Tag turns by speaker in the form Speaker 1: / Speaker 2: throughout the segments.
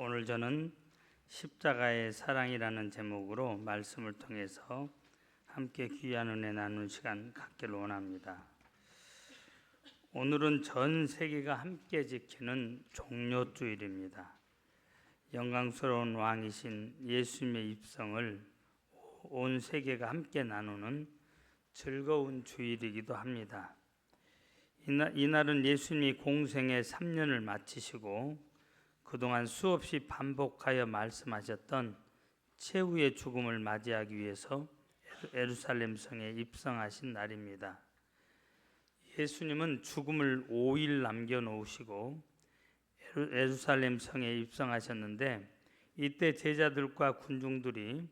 Speaker 1: 오늘 저는 십자가의 사랑이라는 제목으로 말씀을 통해서 함께 귀한 은혜 나누는 시간 갖기를 원합니다. 오늘은 전 세계가 함께 지키는 종료주일입니다. 영광스러운 왕이신 예수님의 입성을 온 세계가 함께 나누는 즐거운 주일이기도 합니다. 이날은 예수님이 공생의 3년을 마치시고 그동안 수없이 반복하여 말씀하셨던 최후의 죽음을 맞이하기 위해서 예루살렘 성에 입성하신 날입니다. 예수님은 죽음을 5일 남겨놓으시고 예루살렘 성에 입성하셨는데 이때 제자들과 군중들이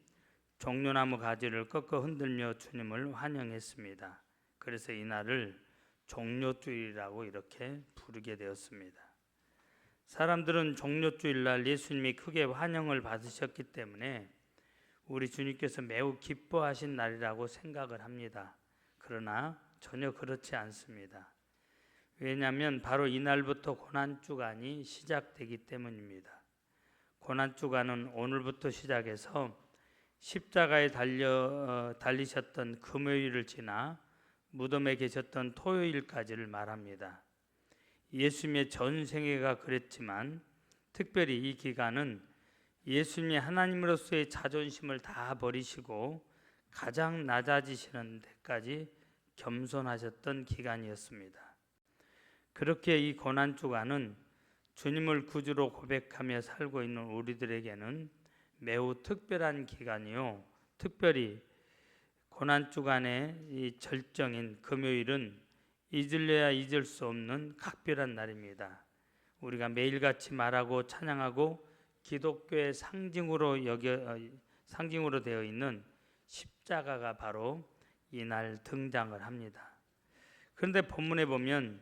Speaker 1: 종려나무 가지를 꺾어 흔들며 주님을 환영했습니다. 그래서 이날을 종료주일이라고 이렇게 부르게 되었습니다. 사람들은 종료주일날 예수님이 크게 환영을 받으셨기 때문에 우리 주님께서 매우 기뻐하신 날이라고 생각을 합니다. 그러나 전혀 그렇지 않습니다. 왜냐하면 바로 이날부터 고난주간이 시작되기 때문입니다. 고난주간은 오늘부터 시작해서 십자가에 달리셨던 금요일을 지나 무덤에 계셨던 토요일까지를 말합니다. 예수님의 전 생애가 그랬지만 특별히 이 기간은 예수님이 하나님으로서의 자존심을 다 버리시고 가장 낮아지시는 데까지 겸손하셨던 기간이었습니다. 그렇게 이 고난주간은 주님을 구주로 고백하며 살고 있는 우리들에게는 매우 특별한 기간이요. 특별히 고난주간의 이 절정인 금요일은 잊을래야 잊을 수 없는 각별한 날입니다. 우리가 매일같이 말하고 찬양하고 기독교의 상징으로 되어 있는 십자가가 바로 이날 등장을 합니다. 그런데 본문에 보면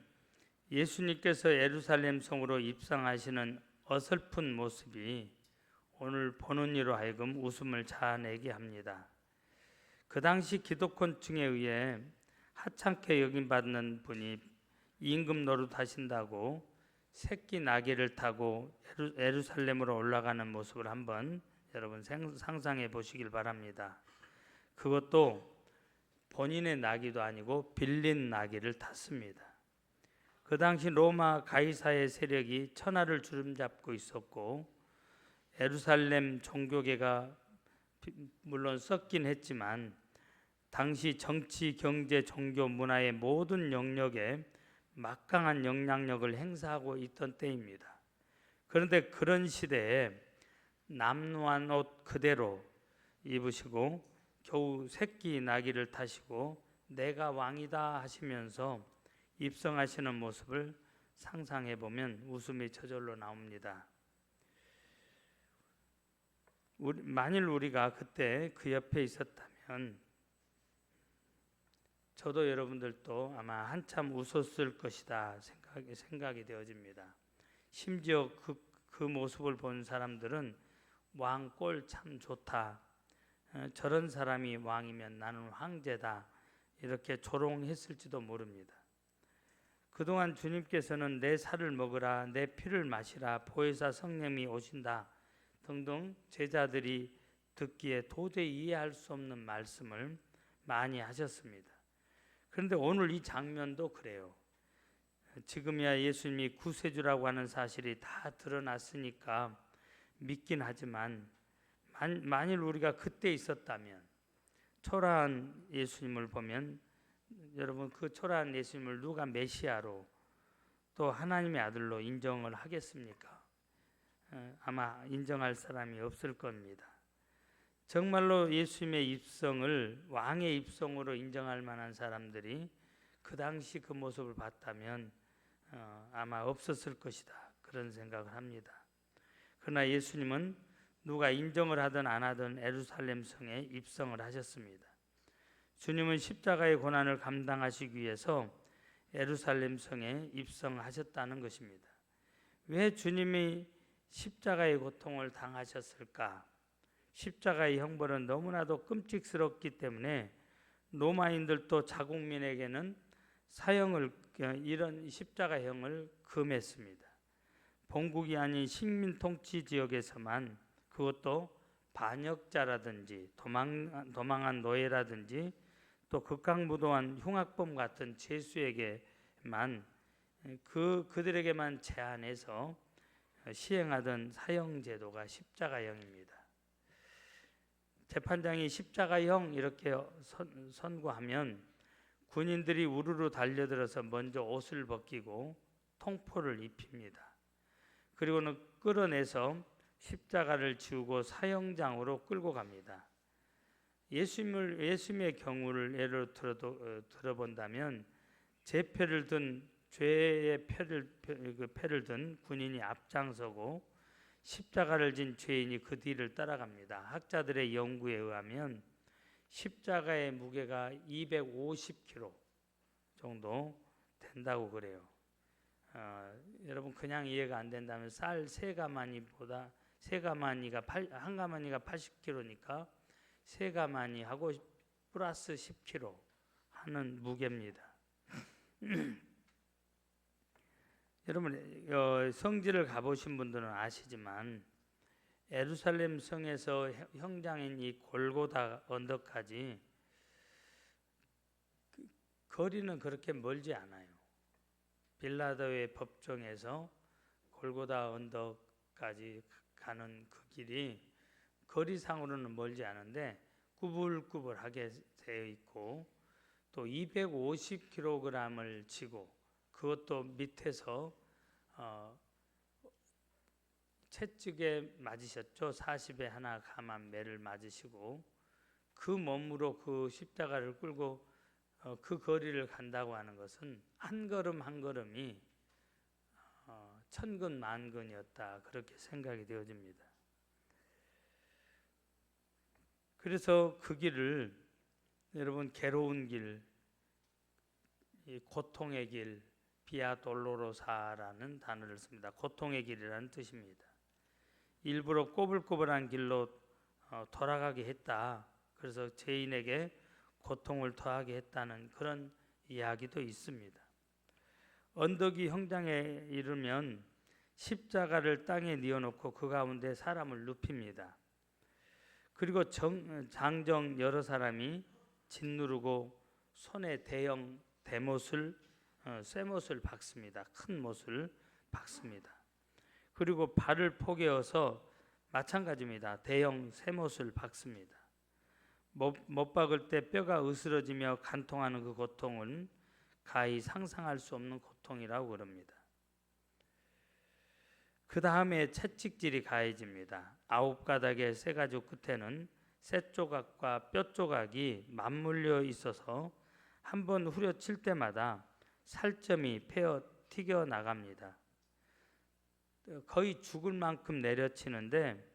Speaker 1: 예수님께서 예루살렘 성으로 입성하시는 어설픈 모습이 오늘 보는 이로 하여금 웃음을 자아내게 합니다. 그 당시 기독권층에 의해 하찮게 여김받는 분이 임금 노릇하신다고 새끼 나귀를 타고 예루살렘으로 올라가는 모습을 한번 여러분 상상해 보시길 바랍니다. 그것도 본인의 나귀도 아니고 빌린 나귀를 탔습니다. 그 당시 로마 가이사의 세력이 천하를 주름잡고 있었고 예루살렘 종교계가 물론 썩긴 했지만 당시 정치, 경제, 종교, 문화의 모든 영역에 막강한 영향력을 행사하고 있던 때입니다. 그런데 그런 시대에 남루한 옷 그대로 입으시고 겨우 새끼 나귀를 타시고 내가 왕이다 하시면서 입성하시는 모습을 상상해 보면 웃음이 저절로 나옵니다. 만일 우리가 그때 그 옆에 있었다면 저도 여러분들도 아마 한참 웃었을 것이다 생각이 되어집니다. 심지어 그 모습을 본 사람들은 왕 꼴 참 좋다. 저런 사람이 왕이면 나는 황제다. 이렇게 조롱했을지도 모릅니다. 그동안 주님께서는 내 살을 먹으라, 내 피를 마시라, 보혜사 성령이 오신다 등등 제자들이 듣기에 도저히 이해할 수 없는 말씀을 많이 하셨습니다. 그런데 오늘 이 장면도 그래요. 지금이야 예수님이 구세주라고 하는 사실이 다 드러났으니까 믿긴 하지만 만일 우리가 그때 있었다면 초라한 예수님을 보면 여러분 그 초라한 예수님을 누가 메시아로 또 하나님의 아들로 인정을 하겠습니까? 아마 인정할 사람이 없을 겁니다. 정말로 예수님의 입성을 왕의 입성으로 인정할 만한 사람들이 그 당시 그 모습을 봤다면 아마 없었을 것이다 그런 생각을 합니다. 그러나 예수님은 누가 인정을 하든 안 하든 예루살렘 성에 입성을 하셨습니다. 주님은 십자가의 고난을 감당하시기 위해서 예루살렘 성에 입성하셨다는 것입니다. 왜 주님이 십자가의 고통을 당하셨을까? 십자가의 형벌은 너무나도 끔찍스럽기 때문에 로마인들도 자국민에게는 사형을 이런 십자가형을 금했습니다. 본국이 아닌 식민 통치 지역에서만, 그것도 반역자라든지 도망한 노예라든지 또 극강무도한 흉악범 같은 죄수에게만, 그들에게만 제한해서 시행하던 사형제도가 십자가형입니다. 재판장이 십자가형 이렇게 선고하면 군인들이 우르르 달려들어서 먼저 옷을 벗기고 통포를 입힙니다. 그리고는 끌어내서 십자가를 지우고 사형장으로 끌고 갑니다. 예수님의 경우를 예로 들어본다면 죄의 패를 든 군인이 앞장서고 십자가를 진 죄인이 그 뒤를 따라갑니다. 학자들의 연구에 의하면 십자가의 무게가 250kg 정도 된다고 그래요. 여러분 그냥 이해가 안 된다면 쌀 한 가마니가 80kg니까 세 가마니하고 플러스 10kg 하는 무게입니다. 여러분 성지를 가보신 분들은 아시지만 예루살렘 성에서 형장인 이 골고다 언덕까지 거리는 그렇게 멀지 않아요. 빌라도의 법정에서 골고다 언덕까지 가는 그 길이 거리상으로는 멀지 않은데 구불구불하게 되어 있고, 또 250kg을 지고 그것도 밑에서 채찍에 맞으셨죠. 40에 하나 감한 매를 맞으시고 그 몸으로 그 십자가를 끌고 그 거리를 간다고 하는 것은 한 걸음 한 걸음이 천근 만근이었다, 그렇게 생각이 되어집니다. 그래서 그 길을 여러분 괴로운 길, 고통의 길, 비아 돌로로사라는 단어를 씁니다. 고통의 길이라는 뜻입니다. 일부러 꼬불꼬불한 길로 돌아가게 했다. 그래서 죄인에게 고통을 더하게 했다는 그런 이야기도 있습니다. 언덕이 형장에 이르면 십자가를 땅에 뉘어놓고 그 가운데 사람을 눕힙니다. 그리고 장정 여러 사람이 짓누르고 손에 대형 쇠못을 박습니다. 큰 못을 박습니다. 그리고 발을 포개어서 마찬가지입니다. 대형 쇠못을 박습니다. 못 박을 때 뼈가 으스러지며 간통하는 그 고통은 가히 상상할 수 없는 고통이라고 그럽니다. 그 다음에 채찍질이 가해집니다. 9가닥의 쇠가죽 끝에는 쇠 조각과 뼈 조각이 맞물려 있어서 한번 후려칠 때마다 살점이 패어 튀겨 나갑니다. 거의 죽을 만큼 내려치는데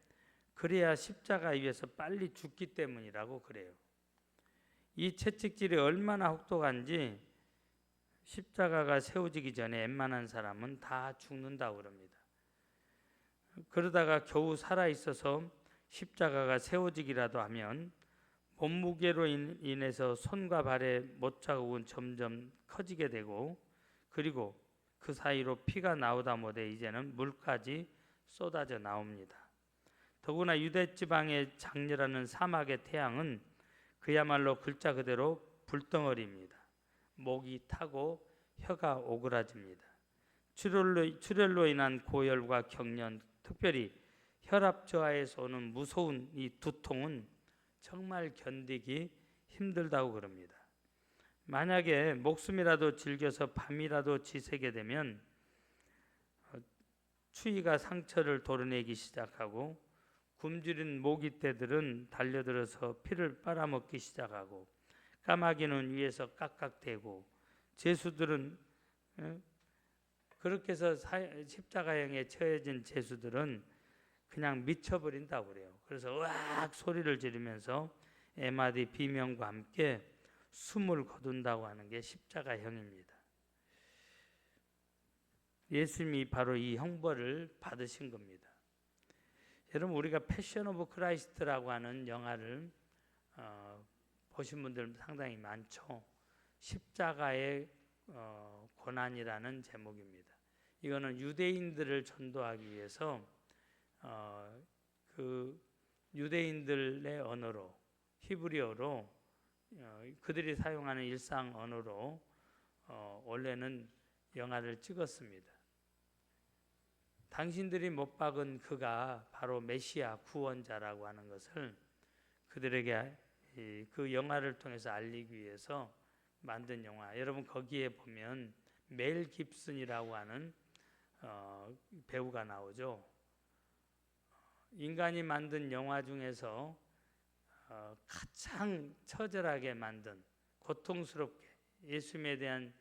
Speaker 1: 그래야 십자가 위에서 빨리 죽기 때문이라고 그래요. 이 채찍질이 얼마나 혹독한지 십자가가 세워지기 전에 웬만한 사람은 다 죽는다고 그럽니다. 그러다가 겨우 살아있어서 십자가가 세워지기라도 하면 몸무게로 인해서 손과 발의 못자국은 점점 커지게 되고, 그리고 그 사이로 피가 나오다 못해 이제는 물까지 쏟아져 나옵니다. 더구나 유대 지방의 장렬하는 사막의 태양은 그야말로 글자 그대로 불덩어리입니다. 목이 타고 혀가 오그라집니다. 출혈로 인한 고열과 경련, 특별히 혈압 저하에서 오는 무서운 이 두통은 정말 견디기 힘들다고 그럽니다. 만약에 목숨이라도 즐겨서 밤이라도 지새게 되면 추위가 상처를 도려내기 시작하고 굶주린 모기떼들은 달려들어서 피를 빨아먹기 시작하고 까마귀는 위에서 깍깍대고 죄수들은 그렇게 해서 십자가형에 처해진 죄수들은 그냥 미쳐버린다고 그래요. 그래서 으악 소리를 지르면서 에마디 비명과 함께 숨을 거둔다고 하는 게 십자가형입니다. 예수님이 바로 이 형벌을 받으신 겁니다. 여러분 우리가 패션 오브 크라이스트라고 하는 영화를 보신 분들 상당히 많죠. 십자가의 고난이라는 제목입니다. 이거는 유대인들을 전도하기 위해서 그 유대인들의 언어로 히브리어로 그들이 사용하는 일상 언어로 원래는 영화를 찍었습니다. 당신들이 못 박은 그가 바로 메시아 구원자라고 하는 것을 그들에게 그 영화를 통해서 알리기 위해서 만든 영화. 여러분 거기에 보면 멜 깁슨이라고 하는 배우가 나오죠. 인간이 만든 영화 중에서 가장 처절하게 만든 고통스럽게 예수님에 대한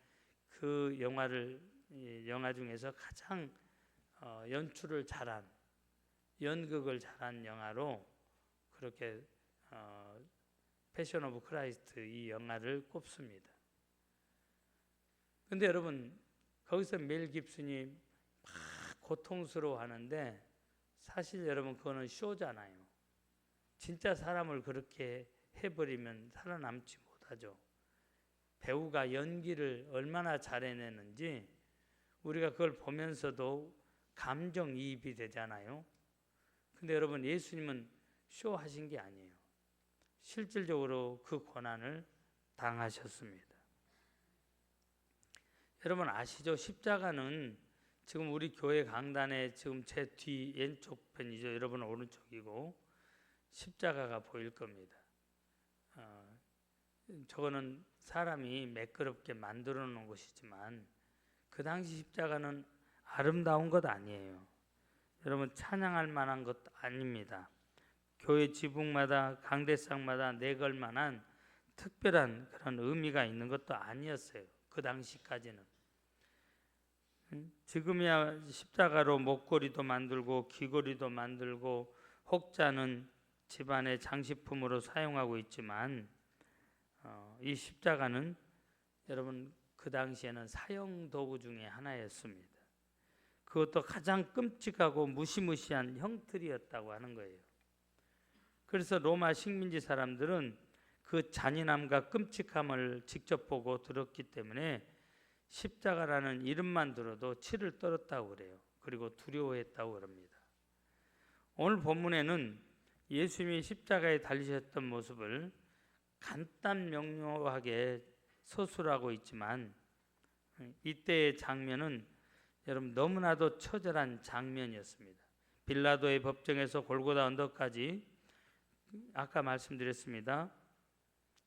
Speaker 1: 그 영화 중에서 가장 연출을 잘한 연극을 잘한 영화로 그렇게 패션 오브 크라이스트 이 영화를 꼽습니다. 근데 여러분 거기서 멜 깁슨이 막 고통스러워하는데 사실 여러분 그거는 쇼잖아요. 진짜 사람을 그렇게 해버리면 살아남지 못하죠. 배우가 연기를 얼마나 잘해내는지 우리가 그걸 보면서도 감정이입이 되잖아요. 근데 여러분 예수님은 쇼하신 게 아니에요. 실질적으로 그 고난을 당하셨습니다. 여러분 아시죠? 십자가는 지금 우리 교회 강단에 지금 제 뒤 왼쪽 편이죠. 여러분 오른쪽이고 십자가가 보일 겁니다. 저거는 사람이 매끄럽게 만들어 놓은 것이지만 그 당시 십자가는 아름다운 것 아니에요. 여러분 찬양할 만한 것도 아닙니다. 교회 지붕마다 강대상마다 내걸 만한 특별한 그런 의미가 있는 것도 아니었어요. 그 당시까지는. 지금이야 십자가로 목걸이도 만들고 귀걸이도 만들고 혹자는 집안의 장식품으로 사용하고 있지만 이 십자가는 여러분 그 당시에는 사형도구 중에 하나였습니다. 그것도 가장 끔찍하고 무시무시한 형틀이었다고 하는 거예요. 그래서 로마 식민지 사람들은 그 잔인함과 끔찍함을 직접 보고 들었기 때문에 십자가라는 이름만 들어도 치를 떨었다고 그래요. 그리고 두려워했다고 그럽니다. 오늘 본문에는 예수님이 십자가에 달리셨던 모습을 간단 명료하게 서술하고 있지만 이때의 장면은 여러분 너무나도 처절한 장면이었습니다. 빌라도의 법정에서 골고다 언덕까지 아까 말씀드렸습니다.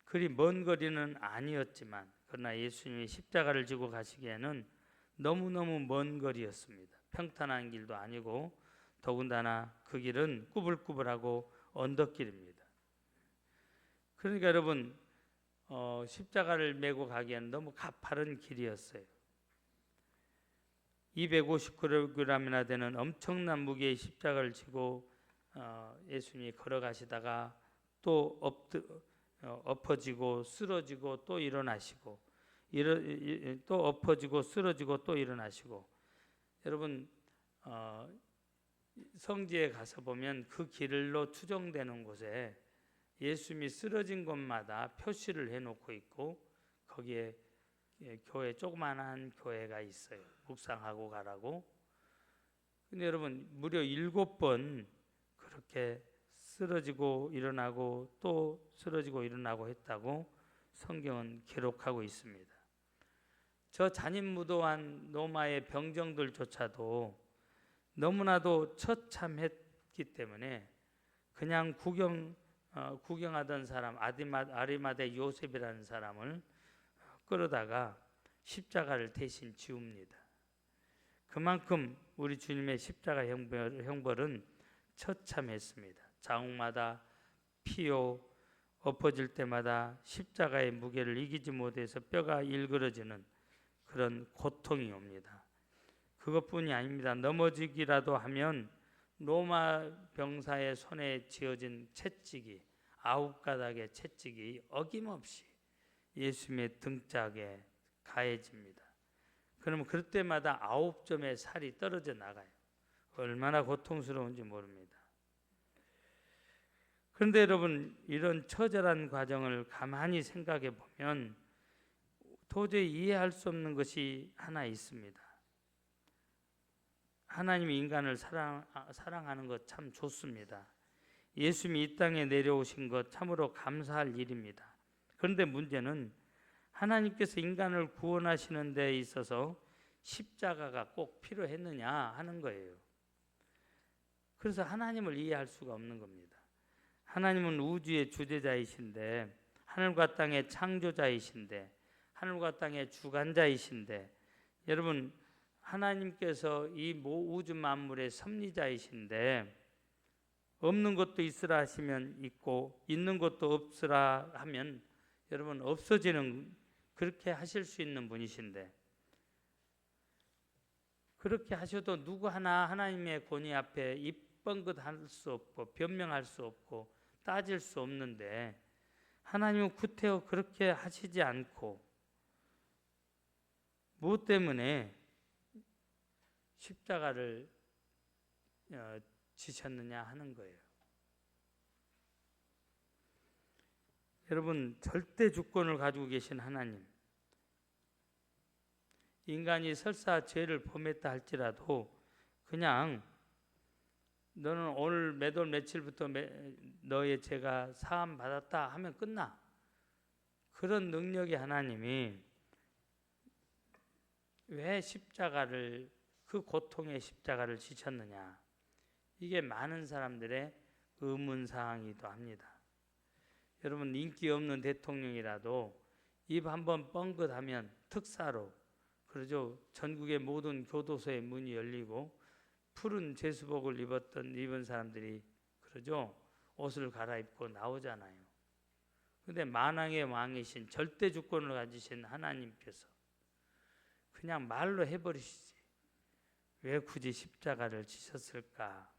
Speaker 1: 그리 먼 거리는 아니었지만 그러나 예수님이 십자가를 지고 가시기에는 너무너무 먼 거리였습니다. 평탄한 길도 아니고 더군다나 그 길은 꾸불꾸불하고 언덕길입니다. 그러니까 여러분 십자가를 메고 가기에는 너무 가파른 길이었어요. 250kg이나 되는 엄청난 무게의 십자가를 지고 예수님이 걸어가시다가 또 엎어지고 쓰러지고 또 일어나시고 또 엎어지고 쓰러지고 또 일어나시고 여러분 성지에 가서 보면 그 길로 추정되는 곳에 예수님이 쓰러진 곳마다 표시를 해놓고 있고 거기에 교회 조그마한 교회가 있어요. 묵상하고 가라고. 근데 여러분 무려 7번 그렇게 쓰러지고 일어나고 또 쓰러지고 일어나고 했다고 성경은 기록하고 있습니다. 저 잔인무도한 로마의 병정들조차도 너무나도 처참했기 때문에 그냥 구경하던 사람 아리마대 요셉이라는 사람을 끌어다가 십자가를 대신 지웁니다. 그만큼 우리 주님의 십자가 형벌은 처참했습니다. 자옥마다 피요 엎어질 때마다 십자가의 무게를 이기지 못해서 뼈가 일그러지는 그런 고통이 옵니다. 그것뿐이 아닙니다. 넘어지기라도 하면 로마 병사의 손에 쥐어진 채찍이 9가닥의 채찍이 어김없이 예수님의 등짝에 가해집니다. 그러면 그때마다 9점의 살이 떨어져 나가요. 얼마나 고통스러운지 모릅니다. 그런데 여러분 이런 처절한 과정을 가만히 생각해 보면 도저히 이해할 수 없는 것이 하나 있습니다. 하나님이 인간을 사랑하는 것 참 좋습니다. 예수님이 이 땅에 내려오신 것 참으로 감사할 일입니다. 그런데 문제는 하나님께서 인간을 구원하시는 데 있어서 십자가가 꼭 필요했느냐 하는 거예요. 그래서 하나님을 이해할 수가 없는 겁니다. 하나님은 우주의 주재자이신데, 하늘과 땅의 창조자이신데, 하늘과 땅의 주관자이신데, 여러분 하나님께서 이 우주 만물의 섭리자이신데, 없는 것도 있으라 하시면 있고 있는 것도 없으라 하면 여러분 없어지는, 그렇게 하실 수 있는 분이신데, 그렇게 하셔도 누구 하나 하나님의 권위 앞에 입번긋할 수 없고 변명할 수 없고 따질 수 없는데, 하나님은 구태여 그렇게 하시지 않고 무엇 때문에 십자가를 지셨느냐 하는 거예요. 여러분, 절대 주권을 가지고 계신 하나님, 인간이 설사 죄를 범했다 할지라도 그냥 너는 오늘 몇 월 며칠부터 너의 죄가 사함 받았다 하면 끝나. 그런 능력의 하나님이 왜 십자가를, 그 고통의 십자가를 지셨느냐, 이게 많은 사람들의 의문사항이기도 합니다. 여러분, 인기 없는 대통령이라도 입 한번 뻥긋하면 특사로, 그러죠, 전국의 모든 교도소의 문이 열리고 푸른 제수복을 입은 사람들이, 그러죠, 옷을 갈아입고 나오잖아요. 그런데 만왕의 왕이신 절대 주권을 가지신 하나님께서 그냥 말로 해버리시지 왜 굳이 십자가를 지셨을까?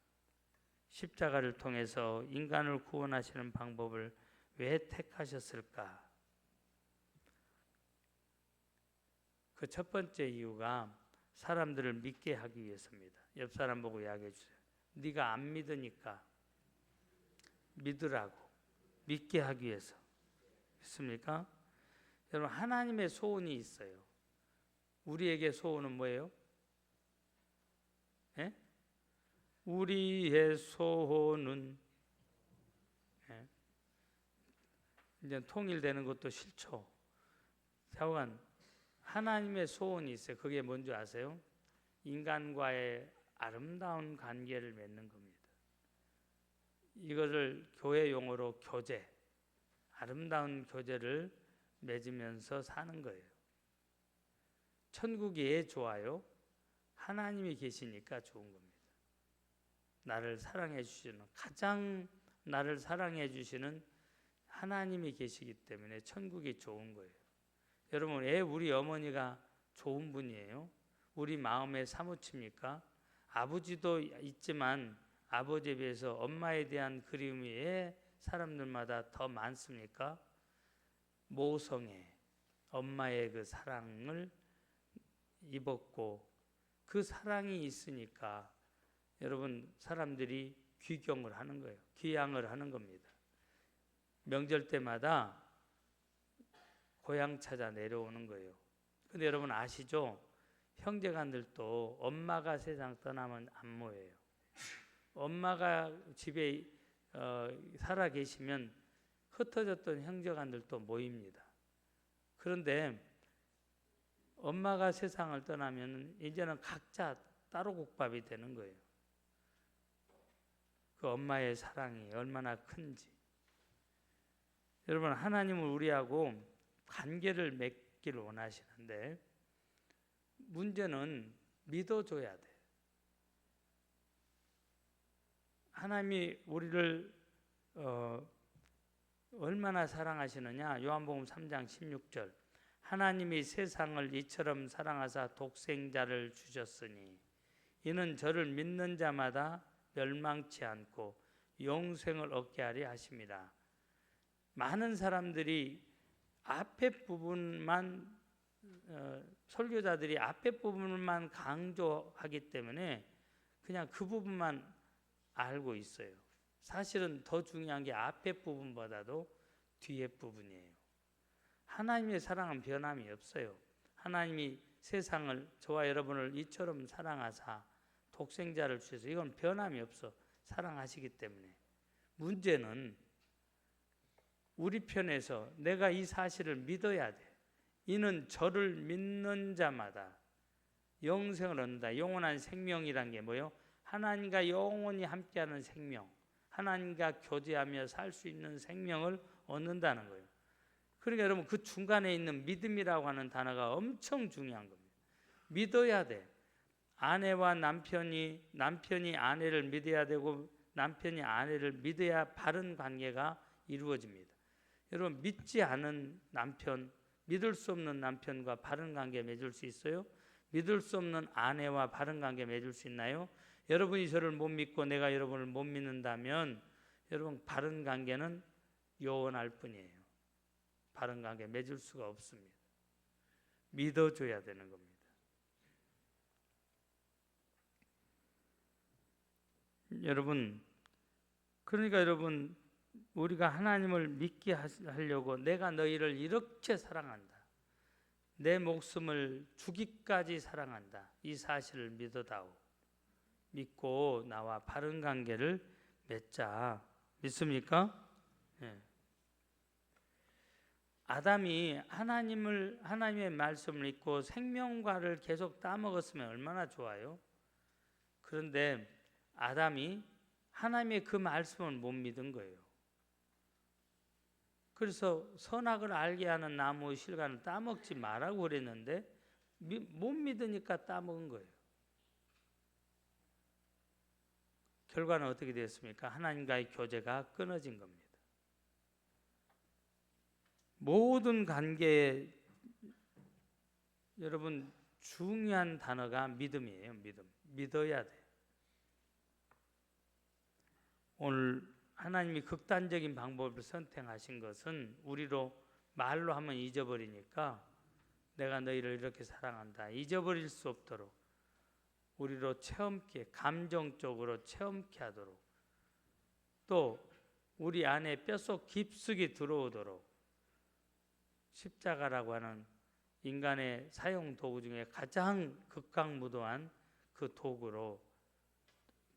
Speaker 1: 십자가를 통해서 인간을 구원하시는 방법을 왜 택하셨을까? 그 첫 번째 이유가 사람들을 믿게 하기 위해서입니다. 옆 사람 보고 이야기해 주세요. 네가 안 믿으니까 믿으라고, 믿게 하기 위해서. 믿습니까? 여러분, 하나님의 소원이 있어요. 우리에게 소원은 뭐예요? 예? 우리의 소원은, 예? 이제 통일되는 것도 싫죠. 자관, 하나님의 소원이 있어요. 그게 뭔지 아세요? 인간과의 아름다운 관계를 맺는 겁니다. 이것을 교회 용어로 교제, 아름다운 교제를 맺으면서 사는 거예요. 천국이 왜 좋아요? 하나님이 계시니까 좋은 겁니다. 나를 사랑해 주시는, 가장 나를 사랑해 주시는 하나님이 계시기 때문에 천국이 좋은 거예요. 여러분, 왜 우리 어머니가 좋은 분이에요? 우리 마음에 사무칩니까? 아버지도 있지만 아버지에 비해서 엄마에 대한 그리움이 왜 사람들마다 더 많습니까? 모성애, 엄마의 그 사랑을 입었고, 그 사랑이 있으니까 여러분, 사람들이 귀경을 하는 거예요. 귀향을 하는 겁니다. 명절 때마다 고향 찾아 내려오는 거예요. 근데 여러분 아시죠? 형제간들도 엄마가 세상 떠나면 안 모여요. 엄마가 집에 살아 계시면 흩어졌던 형제간들도 모입니다. 그런데 엄마가 세상을 떠나면 이제는 각자 따로 국밥이 되는 거예요. 그 엄마의 사랑이 얼마나 큰지. 여러분, 하나님은 우리하고 관계를 맺기를 원하시는데, 문제는 믿어줘야 돼. 하나님이 우리를 얼마나 사랑하시느냐? 요한복음 3장 16절. 하나님이 세상을 이처럼 사랑하사 독생자를 주셨으니 이는 저를 믿는 자마다 멸망치 않고 영생을 얻게 하려 하심이라. 많은 사람들이 앞에 부분만, 설교자들이 앞에 부분만 강조하기 때문에 그냥 그 부분만 알고 있어요. 사실은 더 중요한 게 앞에 부분보다도 뒤에 부분이에요. 하나님의 사랑은 변함이 없어요. 하나님이 세상을, 저와 여러분을 이처럼 사랑하사 독생자를 주셔서 이건 변함이 없어. 사랑하시기 때문에. 문제는 우리 편에서 내가 이 사실을 믿어야 돼. 이는 저를 믿는 자마다 영생을 얻는다. 영원한 생명이란 게 뭐예요? 하나님과 영원히 함께하는 생명, 하나님과 교제하며 살 수 있는 생명을 얻는다는 거예요. 그러니까 여러분 그 중간에 있는 믿음이라고 하는 단어가 엄청 중요한 겁니다. 믿어야 돼. 아내와 남편이 아내를 믿어야 되고 남편이 아내를 믿어야 바른 관계가 이루어집니다. 여러분 믿지 않은 남편, 믿을 수 없는 남편과 바른 관계 맺을 수 있어요? 믿을 수 없는 아내와 바른 관계 맺을 수 있나요? 여러분이 저를 못 믿고 내가 여러분을 못 믿는다면 여러분 바른 관계는 요원할 뿐이에요. 바른 관계 맺을 수가 없습니다. 믿어줘야 되는 겁니다. 여러분, 그러니까 여러분 우리가 하나님을 믿게 하려고 내가 너희를 이렇게 사랑한다. 내 목숨을 주기까지 사랑한다. 이 사실을 믿어다오. 믿고 나와 바른 관계를 맺자. 믿습니까? 네. 아담이 하나님의 말씀을 믿고 생명과를 계속 따먹었으면 얼마나 좋아요. 그런데 아담이 하나님의 그 말씀을 못 믿은 거예요. 그래서 선악을 알게 하는 나무의 실과는 따먹지 말라고 그랬는데 못 믿으니까 따먹은 거예요. 결과는 어떻게 됐습니까? 하나님과의 교제가 끊어진 겁니다. 모든 관계에 여러분 중요한 단어가 믿음이에요. 믿어야 돼. 오늘 하나님이 극단적인 방법을 선택하신 것은 우리로 말로 하면 잊어버리니까 내가 너희를 이렇게 사랑한다. 잊어버릴 수 없도록 우리로 체험케, 감정적으로 체험케 하도록 또 우리 안에 뼛속 깊숙이 들어오도록 십자가라고 하는 인간의 사용 도구 중에 가장 극강무도한 그 도구로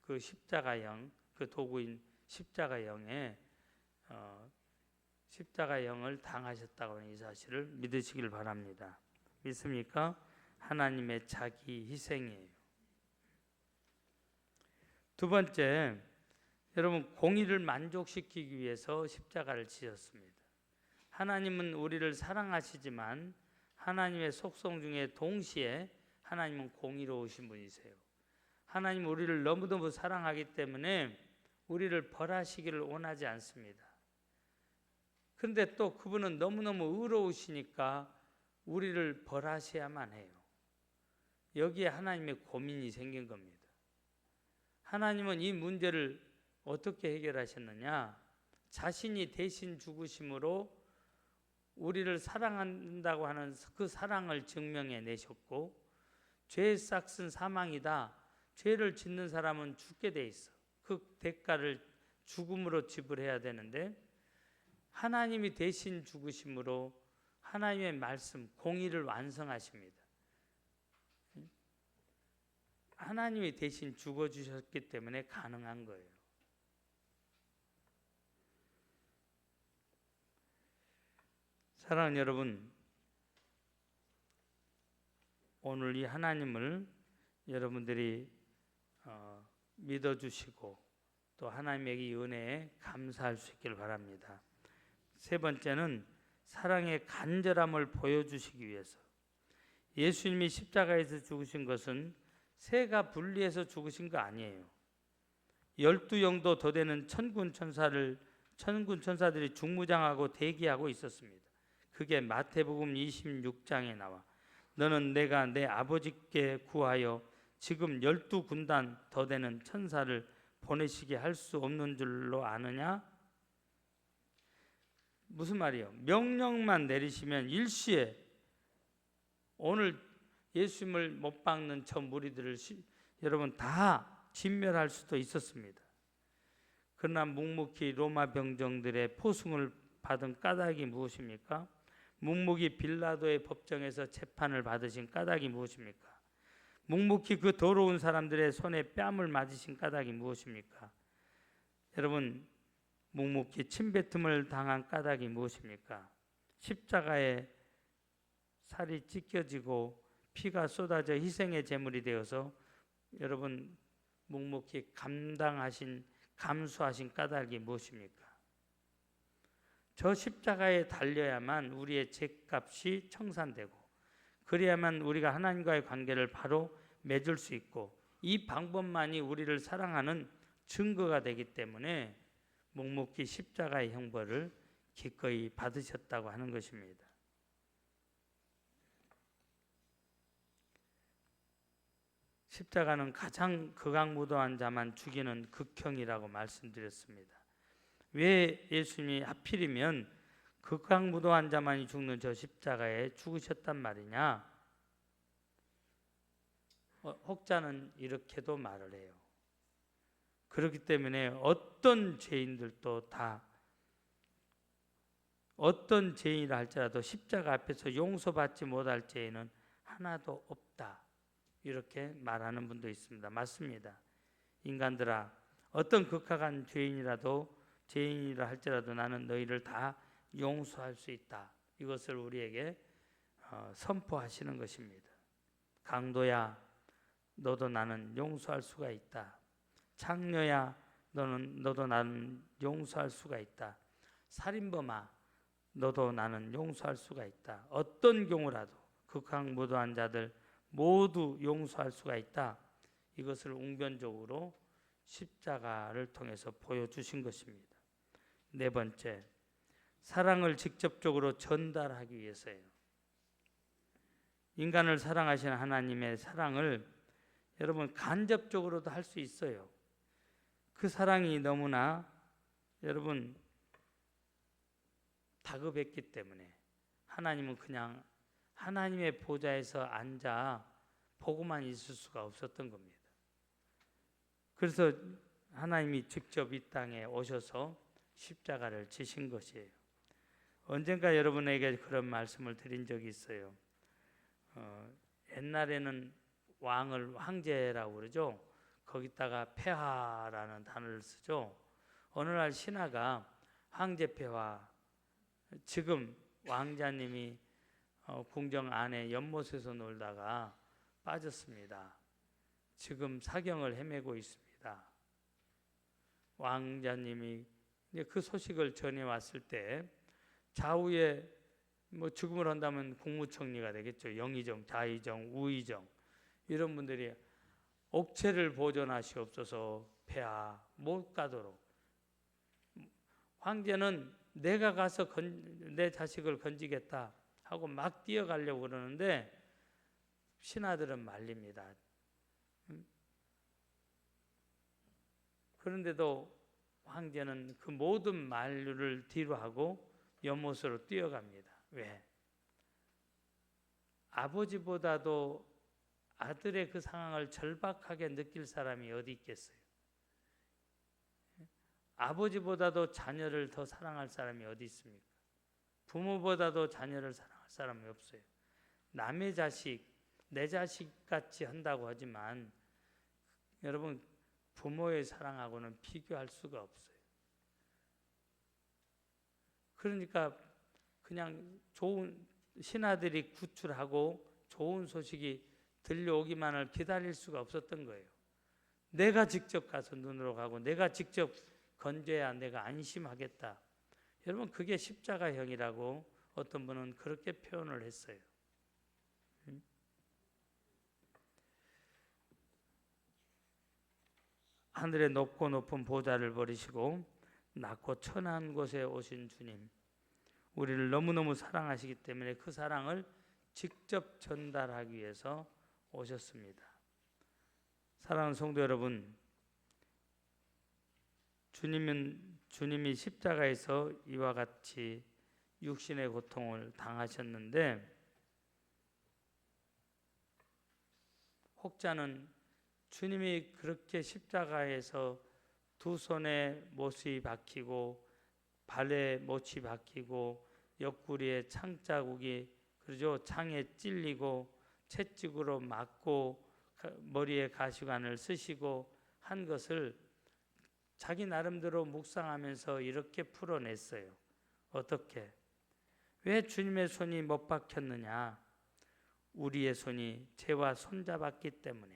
Speaker 1: 그 십자가형, 그 도구인 십자가형에 십자가형을 당하셨다고 하는 이 사실을 믿으시길 바랍니다. 믿습니까? 하나님의 자기 희생이에요. 두 번째, 여러분 공의를 만족시키기 위해서 십자가를 지셨습니다. 하나님은 우리를 사랑하시지만 하나님의 속성 중에 동시에 하나님은 공의로우신 분이세요. 하나님 우리를 너무너무 사랑하기 때문에 우리를 벌하시기를 원하지 않습니다. 그런데 또 그분은 너무너무 의로우시니까 우리를 벌하셔야만 해요. 여기에 하나님의 고민이 생긴 겁니다. 하나님은 이 문제를 어떻게 해결하셨느냐? 자신이 대신 죽으심으로 우리를 사랑한다고 하는 그 사랑을 증명해 내셨고, 죄의 싹은 사망이다. 죄를 짓는 사람은 죽게 돼 있어. 그 대가를 죽음으로 지불해야 되는데 하나님이 대신 죽으심으로 하나님의 말씀, 공의를 완성하십니다. 하나님이 대신 죽어주셨기 때문에 가능한 거예요. 사랑하는 여러분, 오늘 이 하나님을 여러분들이 믿어주시고 또 하나님에게 이 은혜에 감사할 수 있기를 바랍니다. 세 번째는 사랑의 간절함을 보여주시기 위해서 예수님이 십자가에서 죽으신 것은 새가 분리해서 죽으신 거 아니에요. 12영도 더 되는 천군 천사들이 중무장하고 대기하고 있었습니다. 그게 마태복음 26장에 나와 너는 내가 내 아버지께 구하여 지금 12군단 더 되는 천사를 보내시게 할 수 없는 줄로 아느냐? 무슨 말이에요? 명령만 내리시면 일시에 오늘 예수님을 못 박는 저 무리들을 여러분 다 진멸할 수도 있었습니다. 그러나 묵묵히 로마 병정들의 포승을 받은 까닭이 무엇입니까? 묵묵히 빌라도의 법정에서 재판을 받으신 까닭이 무엇입니까? 묵묵히 그 더러운 사람들의 손에 뺨을 맞으신 까닭이 무엇입니까? 여러분, 묵묵히 침뱉음을 당한 까닭이 무엇입니까? 십자가에 살이 찢겨지고 피가 쏟아져 희생의 제물이 되어서 여러분 묵묵히 감수하신 까닭이 무엇입니까? 저 십자가에 달려야만 우리의 죄값이 청산되고, 그래야만 우리가 하나님과의 관계를 바로 맺을 수 있고, 이 방법만이 우리를 사랑하는 증거가 되기 때문에 묵묵히 십자가의 형벌을 기꺼이 받으셨다고 하는 것입니다. 십자가는 가장 극악무도한 자만 죽이는 극형이라고 말씀드렸습니다. 왜 예수님이 하필이면 극악무도한 자만이 죽는 저 십자가에 죽으셨단 말이냐? 혹자는 이렇게도 말을 해요. 그렇기 때문에 어떤 죄인들도 다, 어떤 죄인이라 할지라도 십자가 앞에서 용서받지 못할 죄인은 하나도 없다, 이렇게 말하는 분도 있습니다. 맞습니다. 인간들아, 어떤 극악한 죄인이라 할지라도 나는 너희를 다 용서할 수 있다, 이것을 우리에게 선포하시는 것입니다. 강도야, 너도 나는 용서할 수가 있다. 창녀야, 너도 나는 용서할 수가 있다. 살인범아, 너도 나는 용서할 수가 있다. 어떤 경우라도 극악무도한 자들 모두 용서할 수가 있다. 이것을 웅변적으로 십자가를 통해서 보여주신 것입니다. 네 번째, 사랑을 직접적으로 전달하기 위해서예요. 인간을 사랑하시는 하나님의 사랑을 여러분 간접적으로도 할 수 있어요. 그 사랑이 너무나 여러분 다급했기 때문에 하나님은 그냥 하나님의 보좌에서 앉아 보고만 있을 수가 없었던 겁니다. 그래서 하나님이 직접 이 땅에 오셔서 십자가를 지신 것이에요. 언젠가 여러분에게 그런 말씀을 드린 적이 있어요. 옛날에는 왕을 황제라고 그러죠. 거기다가 폐하라는 단어를 쓰죠. 어느 날 신하가 황제 폐하, 지금 왕자님이 궁정 안에 연못에서 놀다가 빠졌습니다. 지금 사경을 헤매고 있습니다. 왕자님이 그 소식을 전해 왔을 때 좌우에 죽음을 한다면 국무총리가 되겠죠. 영의정, 좌의정, 우의정 이런 분들이 옥체를 보존하시옵소서, 폐하 못 가도록. 황제는 내가 가서 내 자식을 건지겠다 하고 막 뛰어가려고 그러는데 신하들은 말립니다. 그런데도 황제는 그 모든 만류를 뒤로 하고 연못으로 뛰어갑니다. 왜? 아버지보다도 아들의 그 상황을 절박하게 느낄 사람이 어디 있겠어요? 아버지보다도 자녀를 더 사랑할 사람이 어디 있습니까? 부모보다도 자녀를 사랑할 사람이 없어요. 남의 자식, 내 자식같이 한다고 하지만 여러분 부모의 사랑하고는 비교할 수가 없어요. 그러니까 그냥 좋은 신하들이 구출하고 좋은 소식이 들려오기만을 기다릴 수가 없었던 거예요. 내가 직접 가서 눈으로 가고 내가 직접 건져야 내가 안심하겠다. 여러분 그게 십자가형이라고 어떤 분은 그렇게 표현을 했어요. 하늘의 높고 높은 보좌를 버리시고 낮고 천한 곳에 오신 주님, 우리를 너무너무 사랑하시기 때문에 그 사랑을 직접 전달하기 위해서 오셨습니다. 사랑하는 성도 여러분, 주님이 십자가에서 이와 같이 육신의 고통을 당하셨는데 혹자는 주님이 그렇게 십자가에서 두 손에 못이 박히고 발에 못이 박히고 옆구리에 창자국이 그러죠, 창에 찔리고 채찍으로 맞고 머리에 가시관을 쓰시고 한 것을 자기 나름대로 묵상하면서 이렇게 풀어냈어요. 어떻게? 왜 주님의 손이 못 박혔느냐? 우리의 손이 죄와 손잡았기 때문에.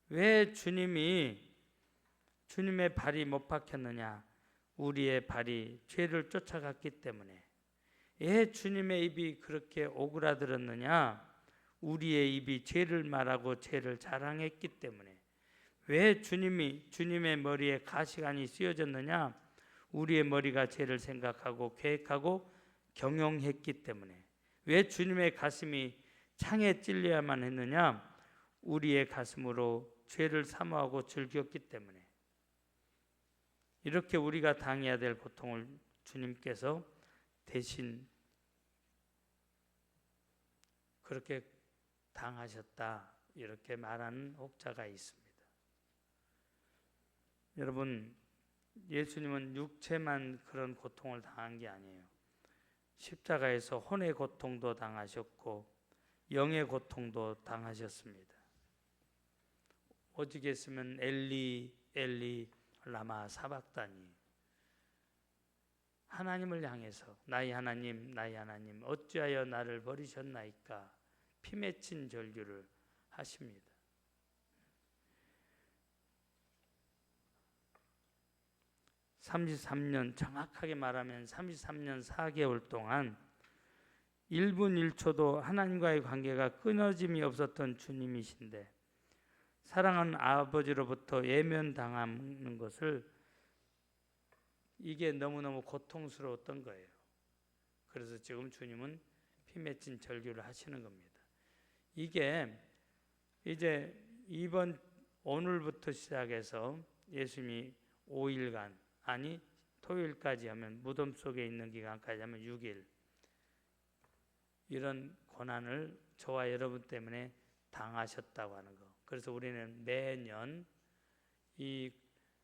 Speaker 1: 왜 주님의 발이 못 박혔느냐? 우리의 발이 죄를 쫓아갔기 때문에. 왜 주님의 입이 그렇게 오그라들었느냐? 우리의 입이 죄를 말하고 죄를 자랑했기 때문에. 왜 주님의 머리에 가시관이 씌워졌느냐? 우리의 머리가 죄를 생각하고 계획하고 경영했기 때문에. 왜 주님의 가슴이 창에 찔려야만 했느냐? 우리의 가슴으로 죄를 사모하고 즐겼기 때문에. 이렇게 우리가 당해야 될 고통을 주님께서 대신 그렇게 당하셨다, 이렇게 말하는 혹자가 있습니다. 여러분, 예수님은 육체만 그런 고통을 당한 게 아니에요. 십자가에서 혼의 고통도 당하셨고 영의 고통도 당하셨습니다. 오직했으면 엘리 엘리 라마 사박다니, 하나님을 향해서 나의 하나님 어찌하여 나를 버리셨나이까 피 맺힌 절규를 하십니다. 정확하게 말하면 33년 4개월 동안 1분 1초도 하나님과의 관계가 끊어짐이 없었던 주님이신데, 사랑하는 아버지로부터 예면당하는 것을, 이게 너무너무 고통스러웠던 거예요. 그래서 지금 주님은 피 맺힌 절규를 하시는 겁니다. 이게 이제 오늘부터 시작해서 예수님이 5일간, 아니 토요일까지 하면, 무덤 속에 있는 기간까지 하면 6일, 이런 고난을 저와 여러분 때문에 당하셨다고 하는 거. 그래서 우리는 매년 이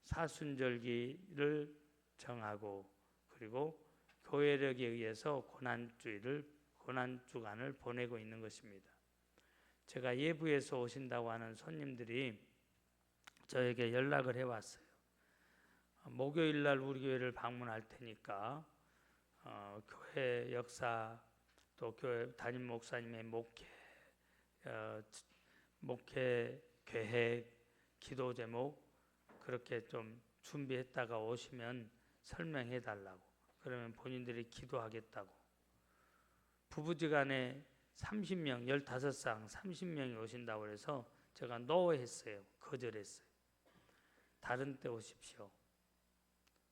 Speaker 1: 사순절기를 정하고, 그리고 교회력에 의해서 고난주간을 보내고 있는 것입니다. 제가 예부에서 오신다고 하는 손님들이 저에게 연락을 해왔어요. 목요일 날 우리 교회를 방문할 테니까 교회 역사, 또 교회 담임 목사님의 목회 계획, 기도 제목 그렇게 좀 준비했다가 오시면 설명해 달라고. 그러면 본인들이 기도하겠다고. 부부지간에 30명, 15상 30명이 오신다고 해서 제가 노 했어요. 거절했어요. 다른 때 오십시오.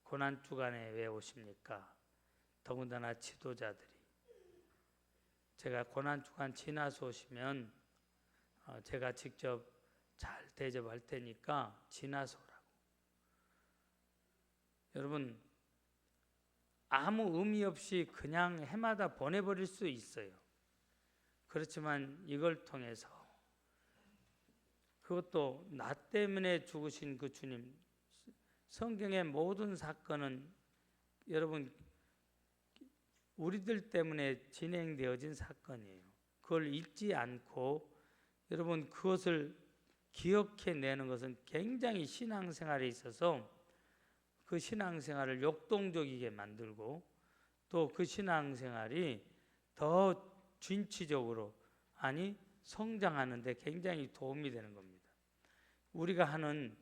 Speaker 1: 고난주간에 왜 오십니까? 더군다나 지도자들이. 제가 고난주간 지나서 오시면 제가 직접 잘 대접할 테니까 지나서 오라고. 여러분, 아무 의미 없이 그냥 해마다 보내버릴 수 있어요. 그렇지만 이걸 통해서, 그것도 나 때문에 죽으신 그 주님, 성경의 모든 사건은 여러분 우리들 때문에 진행되어진 사건이에요. 그걸 잊지 않고 여러분 그것을 기억해내는 것은 굉장히 신앙생활에 있어서 그 신앙생활을 역동적이게 만들고, 또 그 신앙생활이 더 진취적으로, 아니 성장하는 데 굉장히 도움이 되는 겁니다. 우리가 하는,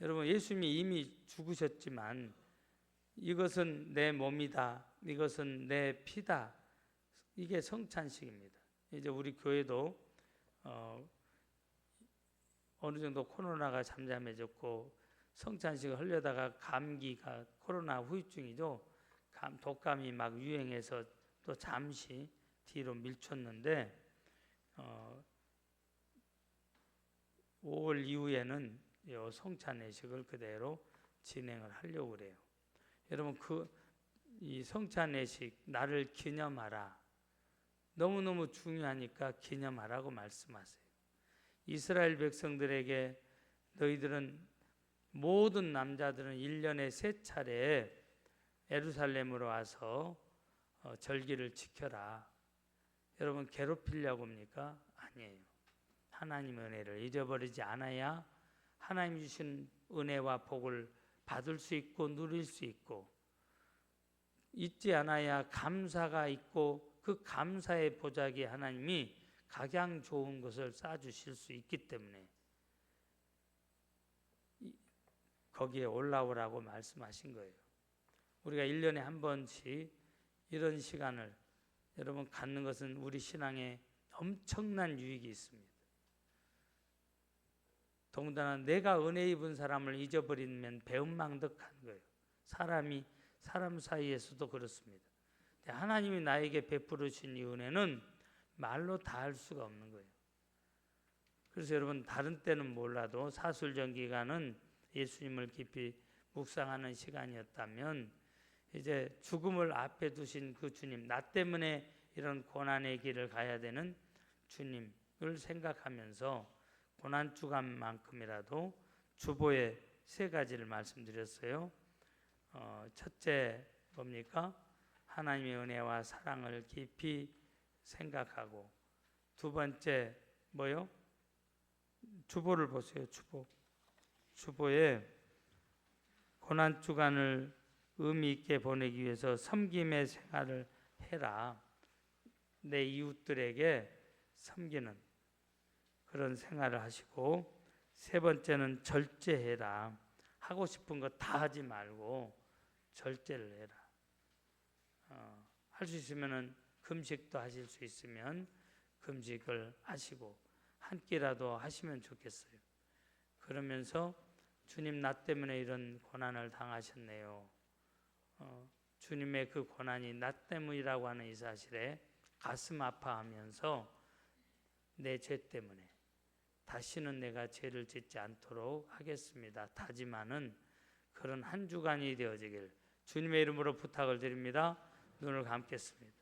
Speaker 1: 여러분 예수님이 이미 죽으셨지만 이것은 내 몸이다, 이것은 내 피다, 이게 성찬식입니다. 이제 우리 교회도 어느 정도 코로나가 잠잠해졌고 성찬식을 하려다가 감기가, 코로나 후유증이죠. 독감이 막 유행해서 또 잠시 뒤로 밀쳤는데 5월 이후에는 성찬예식을 그대로 진행을 하려고 그래요. 여러분 이 성찬예식, 나를 기념하라, 너무너무 중요하니까 기념하라고 말씀하세요. 이스라엘 백성들에게 모든 남자들은 1년에 3차례 예루살렘으로 와서 절기를 지켜라. 여러분 괴롭히려고 합니까? 아니에요. 하나님의 은혜를 잊어버리지 않아야 하나님 주신 은혜와 복을 받을 수 있고 누릴 수 있고, 잊지 않아야 감사가 있고 그 감사의 보자기에 하나님이 각양 좋은 것을 쌓아주실 수 있기 때문에 거기에 올라오라고 말씀하신 거예요. 우리가 1년에 한 번씩 이런 시간을 여러분 갖는 것은 우리 신앙에 엄청난 유익이 있습니다. 더군다나 내가 은혜 입은 사람을 잊어버리면 배은망덕한 거예요. 사람 사이에서도 그렇습니다. 하나님이 나에게 베풀으신 이 은혜는 말로 다 할 수가 없는 거예요. 그래서 여러분 다른 때는 몰라도 사술전 기간은 예수님을 깊이 묵상하는 시간이었다면 이제 죽음을 앞에 두신 그 주님, 나 때문에 이런 고난의 길을 가야 되는 주님을 생각하면서 고난 주간만큼이라도 주보에 3가지를 말씀드렸어요. 첫째 뭡니까? 하나님의 은혜와 사랑을 깊이 생각하고, 두 번째 뭐요? 주보를 보세요. 주보에 고난 주간을 의미 있게 보내기 위해서 섬김의 생활을 해라. 내 이웃들에게 섬기는 그런 생활을 하시고, 세 번째는 절제해라. 하고 싶은 거 다 하지 말고 절제를 해라. 할 수 있으면은 금식도 하실 수 있으면 금식을 하시고 한 끼라도 하시면 좋겠어요. 그러면서 주님, 나 때문에 이런 고난을 당하셨네요. 주님의 그 고난이 나 때문이라고 하는 이 사실에 가슴 아파하면서 내 죄 때문에 다시는 내가 죄를 짓지 않도록 하겠습니다. 다짐하는 그런 한 주간이 되어지길 주님의 이름으로 부탁을 드립니다. 눈을 감겠습니다.